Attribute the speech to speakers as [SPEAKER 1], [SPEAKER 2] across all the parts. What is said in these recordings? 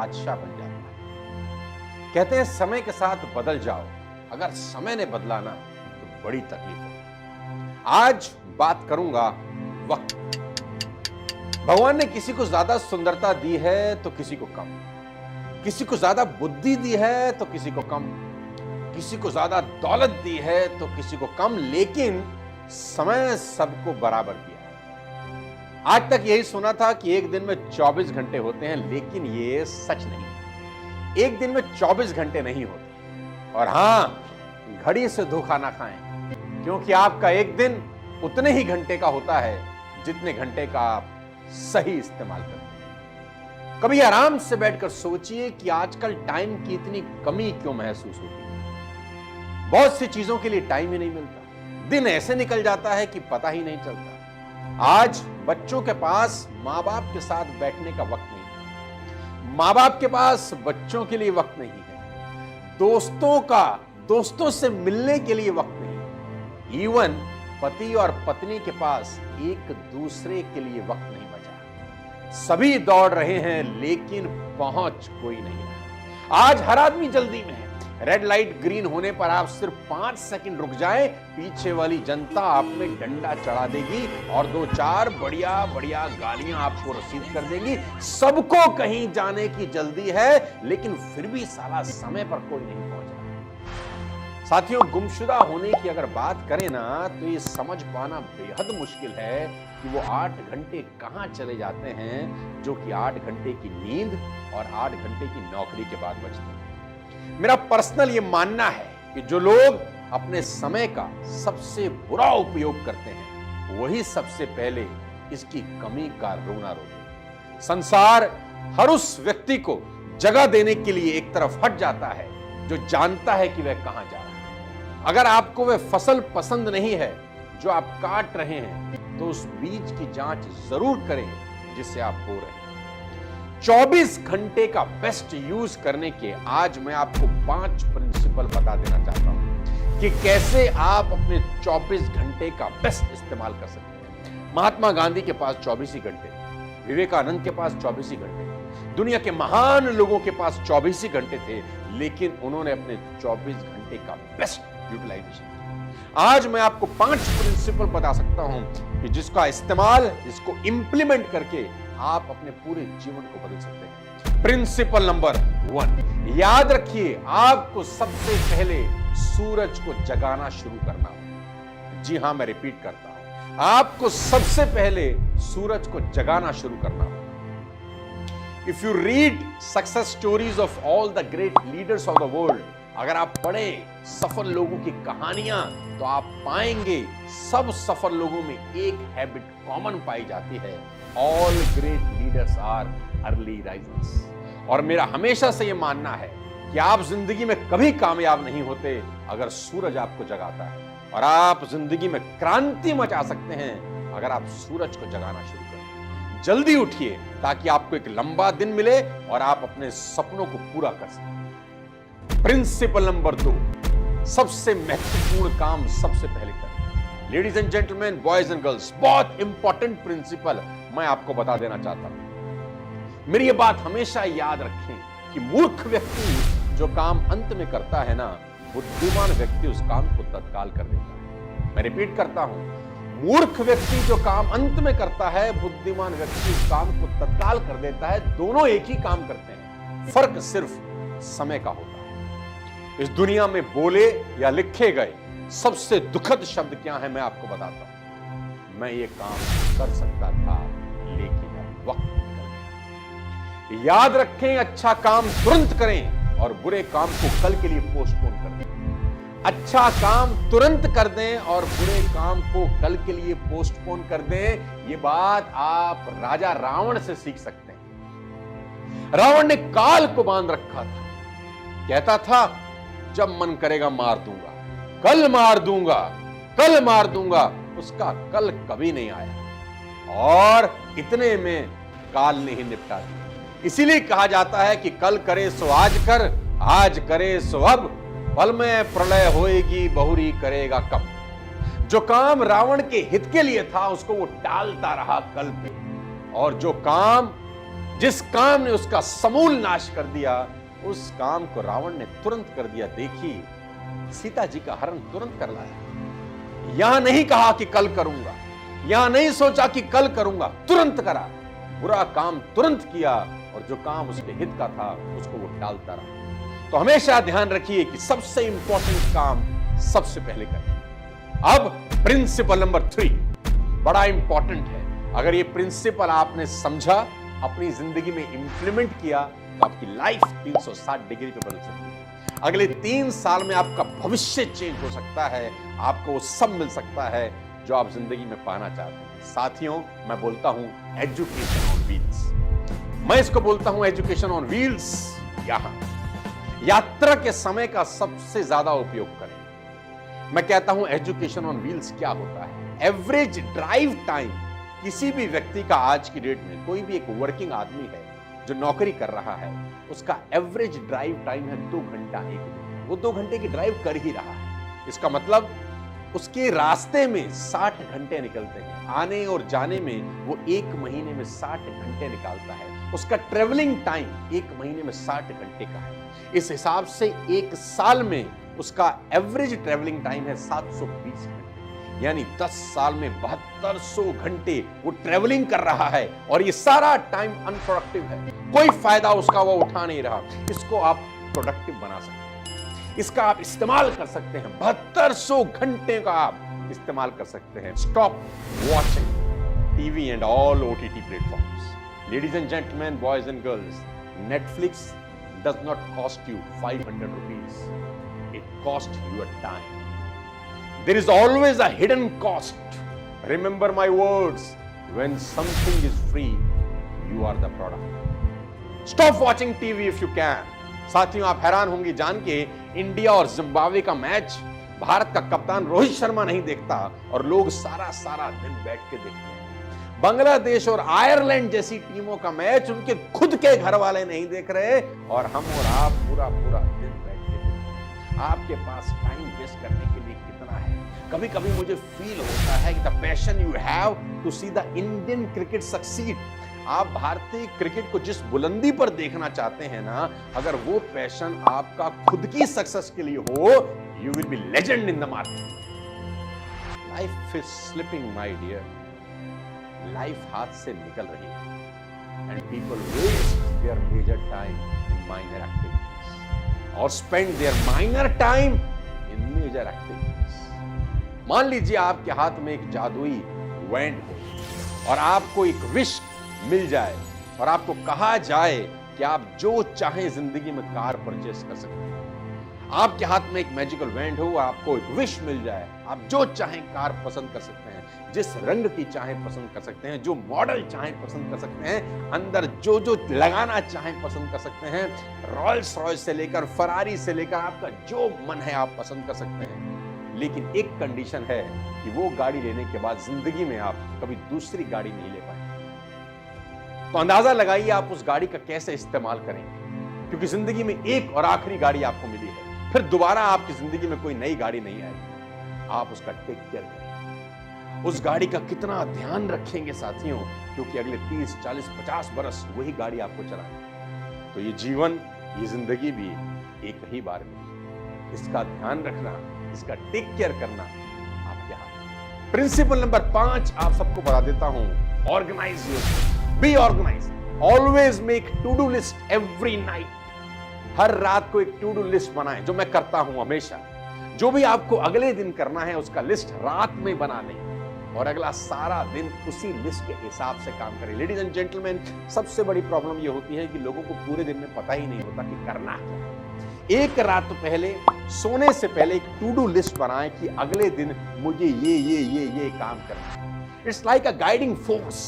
[SPEAKER 1] बादशाह बन जाता है। कहते हैं समय के साथ बदल जाओ, अगर समय ने बदला ना तो बड़ी तकलीफ होगी। आज बात करूंगा वक्त। भगवान ने किसी को ज्यादा सुंदरता दी है तो किसी को कम, किसी को ज्यादा बुद्धि दी है तो किसी को कम, किसी को ज्यादा दौलत दी है तो किसी को कम, लेकिन समय सबको बराबर दिया है। आज तक यही सुना था कि एक दिन में 24 घंटे होते हैं, लेकिन ये सच नहीं। एक दिन में 24 घंटे नहीं होते। और हां, घड़ी से धोखा ना खाएं, क्योंकि आपका एक दिन उतने ही घंटे का होता है जितने घंटे का आप सही इस्तेमाल करते हैं। कभी आराम से बैठकर सोचिए कि आजकल टाइम की इतनी कमी क्यों महसूस होती है। बहुत सी चीजों के लिए टाइम ही नहीं मिलता। दिन ऐसे निकल जाता है कि पता ही नहीं चलता। आज बच्चों के पास मां बाप के साथ बैठने का वक्त नहीं है, मां बाप के पास बच्चों के लिए वक्त नहीं है, दोस्तों से मिलने के लिए वक्त नहीं है। इवन पति और पत्नी के पास एक दूसरे के लिए वक्त नहीं बचा। सभी दौड़ रहे हैं लेकिन पहुंच कोई नहीं है। आज हर आदमी जल्दी में है। रेड लाइट ग्रीन होने पर आप सिर्फ 5 सेकंड रुक जाएं, पीछे वाली जनता आप में डंडा चढ़ा देगी और 2-4 बढ़िया बढ़िया गालियां आपको रसीद कर देंगी। सबको कहीं जाने की जल्दी है, लेकिन फिर भी साला समय पर कोई नहीं पहुंच रहा। साथियों, गुमशुदा होने की अगर बात करें ना तो ये समझ पाना बेहद मुश्किल है कि वो 8 घंटे कहां चले जाते हैं, जो कि 8 घंटे की नींद और 8 घंटे की नौकरी के बाद बचते हैं। मेरा पर्सनल ये मानना है कि जो लोग अपने समय का सबसे बुरा उपयोग करते हैं, वही सबसे पहले इसकी कमी का रोना रोते। संसार हर उस व्यक्ति को जगह देने के लिए एक तरफ हट जाता है जो जानता है कि वह कहां जा रहा है। अगर आपको वह फसल पसंद नहीं है जो आप काट रहे हैं, तो उस बीज की जांच जरूर करें जिससे आप बो रहे हैं। 24 घंटे का बेस्ट यूज करने के आज मैं आपको 5 प्रिंसिपल बता देना चाहता हूं कि कैसे आप अपने 24 घंटे का बेस्ट इस्तेमाल कर सकते हैं। महात्मा गांधी के पास 24 ही घंटे, विवेकानंद के पास 24 ही घंटे, दुनिया के महान लोगों के पास 24 ही घंटे थे, लेकिन उन्होंने अपने 24 घंटे का बेस्ट यूटिलाइजेशन। आज मैं आपको 5 प्रिंसिपल बता सकता हूं कि जिसका इस्तेमाल, जिसको इंप्लीमेंट करके आप अपने पूरे जीवन को बदल सकते हैं। प्रिंसिपल नंबर 1, याद रखिए, आपको सबसे पहले सूरज को जगाना शुरू करना होगा। जी हां, मैं रिपीट करता हूं, आपको सबसे पहले सूरज को जगाना शुरू करना होगा। If you read success stories of all the great leaders of the world, अगर आप पढ़ें सफल लोगों की कहानियां, तो आप पाएंगे सब सफल लोगों में एक हैबिट कॉमन पाई जाती है, all great leaders are early risers. और मेरा हमेशा से यह मानना है कि आप जिंदगी में कभी कामयाब नहीं होते अगर सूरज आपको जगाता है, और आप जिंदगी में क्रांति मचा सकते हैं अगर आप सूरज को जगाना शुरू करें। जल्दी उठिए ताकि आपको एक लंबा दिन मिले और आप अपने सपनों को पूरा कर सकें। प्रिंसिपल नंबर 2, सबसे महत्वपूर्ण काम सबसे पहले करें। Ladies and gentleman, boys and girls, बहुत इंपॉर्टेंट प्रिंसिपल मैं आपको बता देना चाहता हूं। मेरी ये बात हमेशा याद रखें कि मूर्ख व्यक्ति जो काम अंत में करता है ना, बुद्धिमान व्यक्ति उस काम को तत्काल कर देता है। मैं रिपीट करता हूं, मूर्ख व्यक्ति जो काम अंत में करता है, बुद्धिमान व्यक्ति उस काम को तत्काल कर देता है। दोनों एक ही काम करते हैं, फर्क सिर्फ समय का होता है। इस दुनिया में बोले या लिखे गए सबसे दुखद शब्द क्या है, मैं आपको बताता हूं। मैं ये काम कर सकता था लेकिन वक्त निकल गया। याद रखें, अच्छा काम तुरंत करें और बुरे काम को कल के लिए पोस्टपोन कर दें। अच्छा काम तुरंत कर दें और बुरे काम को कल के लिए पोस्टपोन कर दें। ये बात आप राजा रावण से सीख सकते हैं। रावण ने काल को बांध रखा था, कहता था जब मन करेगा मार दूंगा, कल मार दूंगा, कल मार दूंगा। उसका कल कभी नहीं आया और इतने में काल ने ही निपटा दिया। इसीलिए कहा जाता है कि कल करे सो आज कर, आज करे सो अब, पल में प्रलय होएगी, बहुरी करेगा कब। जो काम रावण के हित के लिए था उसको वो टालता रहा कल पे, और जो काम जिस काम ने उसका समूल नाश कर दिया, उस काम को रावण ने तुरंत कर दिया। देखिए, सीता जी का हरण तुरंत कर लाया। यहां नहीं कहा कि कल करूंगा, यहां नहीं सोचा कि कल करूंगा, तुरंत करा। बुरा काम तुरंत किया और जो काम उसके हित का था उसको वो टालता रहा। तो हमेशा ध्यान रखिए कि सबसे इंपॉर्टेंट काम सबसे पहले करें। अब प्रिंसिपल नंबर 3 बड़ा इंपॉर्टेंट है। अगर ये प्रिंसिपल आपने समझा, अपनी जिंदगी में इंप्लीमेंट किया, तो आपकी लाइफ 360 डिग्री पे बदल सकती है। अगले 3 साल में आपका भविष्य चेंज हो सकता है, आपको वो सब मिल सकता है जो आप जिंदगी में पाना चाहते हैं। साथियों, मैं बोलता हूं एजुकेशन ऑन व्हील्स। मैं इसको बोलता हूं एजुकेशन ऑन व्हील्स। यहां यात्रा के समय का सबसे ज्यादा उपयोग करें। मैं कहता हूं एजुकेशन ऑन व्हील्स क्या होता है। एवरेज ड्राइव टाइम किसी भी व्यक्ति का आज की डेट में, कोई भी एक वर्किंग आदमी है जो नौकरी कर रहा है, उसका एवरेज ड्राइव टाइम है 2 घंटा एक दिन। वो 2 घंटे की ड्राइव कर ही रहा है। इसका मतलब उसके रास्ते में 60 घंटे निकलते हैं। आने और जाने में वो 1 महीने में 60 घंटे निकालता है। उसका ट्रेवलिंग टाइम 1 महीने में 60 घंटे का है। इस हिसाब से 1 साल में उसका एवरेज ट्रेवलिंग टाइम है 720 घंटे। यानी 10 साल में 7200 घंटे वो ट्रेवलिंग कर रहा है और ये सारा टाइम अनप्रोडक्टिव है। कोई फायदा उसका वो उठा नहीं रहा। इसको आप प्रोडक्टिव बना सकते हैं, इसका आप इस्तेमाल कर सकते हैं। 7200 घंटे का आप इस्तेमाल कर सकते हैं। Stop watching TV and all OTT platforms. Ladies and gentleman, boys and girls, Netflix does not cost you 500 rupees. It costs you a time. There is always a hidden cost. Remember my words. When something is free, you are the product. Stop watching TV if you can. साथियों, आप हैरान होंगे जान के, India और Zimbabwe का match Bharat का कप्तान रोहित शर्मा नहीं देखता और लोग सारा दिन बैठ के देखते हैं। बांग्लादेश और आयरलैंड जैसी टीमों का मैच उनके खुद के घर वाले नहीं देख रहे और हम और आप पूरा दिन बैठ के देखते हैं। आपके पास टाइम वेस्ट करने के लिए कितना है। कभी कभी मुझे फील होता है कि the passion you have to see the Indian cricket succeed. आप भारतीय क्रिकेट को जिस बुलंदी पर देखना चाहते हैं ना, अगर वो पैशन आपका खुद की सक्सेस के लिए हो, you will be legend in the market. Life is slipping my dear. Life हाथ से निकल रही है and people waste their major time in minor activities और spend their minor time in major activities. मान लीजिए आपके हाथ में एक जादुई वैंड हो और आपको एक विश मिल जाए और आपको कहा जाए कि आप जो चाहें जिंदगी में कार परचेस कर सकते हैं। आपके हाथ में एक मैजिकल वैंड हो, आपको एक विश मिल जाए, आप जो चाहें कार पसंद कर सकते हैं, जिस रंग की चाहें पसंद कर सकते हैं, जो मॉडल चाहें पसंद कर सकते हैं, अंदर जो लगाना चाहें पसंद कर सकते हैं। रॉयल्स रॉयस से लेकर फरारी से लेकर आपका जो मन है आप पसंद कर सकते हैं। लेकिन एक कंडीशन है कि वो गाड़ी लेने के बाद जिंदगी में आप कभी दूसरी गाड़ी नहीं ले पाएंगे। तो अंदाजा लगाइए आप उस गाड़ी का कैसे इस्तेमाल करेंगे, क्योंकि जिंदगी में एक और आखिरी गाड़ी आपको मिली है। फिर दोबारा आपकी जिंदगी में कोई नई गाड़ी नहीं आएगी। आप उसका टेक केयर करें, उस गाड़ी का कितना ध्यान रखेंगे साथियों, क्योंकि अगले 30, 40, 50 बरस वही गाड़ी आपको चलाएगी। तो ये जीवन, ये जिंदगी भी एक ही बार में, इसका ध्यान रखना, इसका टेक केयर करना आपके हाथ। प्रिंसिपल नंबर 5 आप सबको बता देता हूं। Organise yourself, be organise, always make to do list every night. हर रात को एक टू डू लिस्ट बनाएं, जो मैं करता हूं हमेशा। जो भी आपको अगले दिन करना है उसका लिस्ट रात में बना लें और अगला सारा दिन उसी लिस्ट के हिसाब से काम करें। लेडीज एंड जेंटलमैन, सबसे बड़ी प्रॉब्लम यह होती है कि लोगों को पूरे दिन में पता ही नहीं होता कि करना क्या है। एक रात पहले सोने से पहले एक टू डू लिस्ट बनाएं कि अगले दिन मुझे ये काम करना है। It's like a guiding force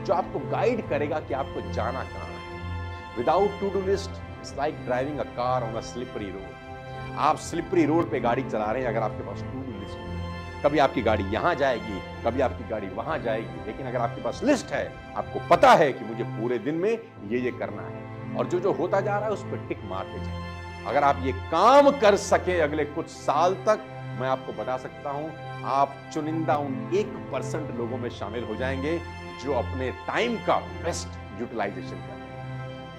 [SPEAKER 1] जो आपको गाइड करेगा कि आपको जाना कहां है। Without to do list it's like driving a car on a slippery road. आप स्लिपरी रोड पे गाड़ी चला रहे हैं अगर आपके पास टू डू लिस्ट है। कभी आपकी गाड़ी यहां जाएगी, कभी आपकी गाड़ी वहां जाएगी। लेकिन अगर आपके पास लिस्ट है, आपको पता है कि मुझे पूरे दिन में ये करना है और जो होता जा रहा है उस पर टिक मारते जाए। अगर आप ये काम कर सके अगले कुछ साल तक, मैं आपको बता सकता हूं आप चुनिंदा उन 1% लोगों में शामिल हो जाएंगे जो अपने टाइम का बेस्ट यूटिलाइजेशन करते हैं।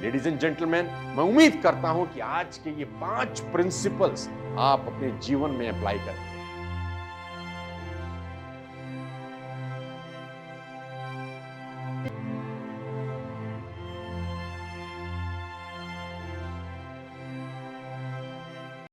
[SPEAKER 1] लेडीज एंड जेंटलमैन, मैं उम्मीद करता हूं कि आज के ये 5 प्रिंसिपल्स आप अपने जीवन में अप्लाई करें।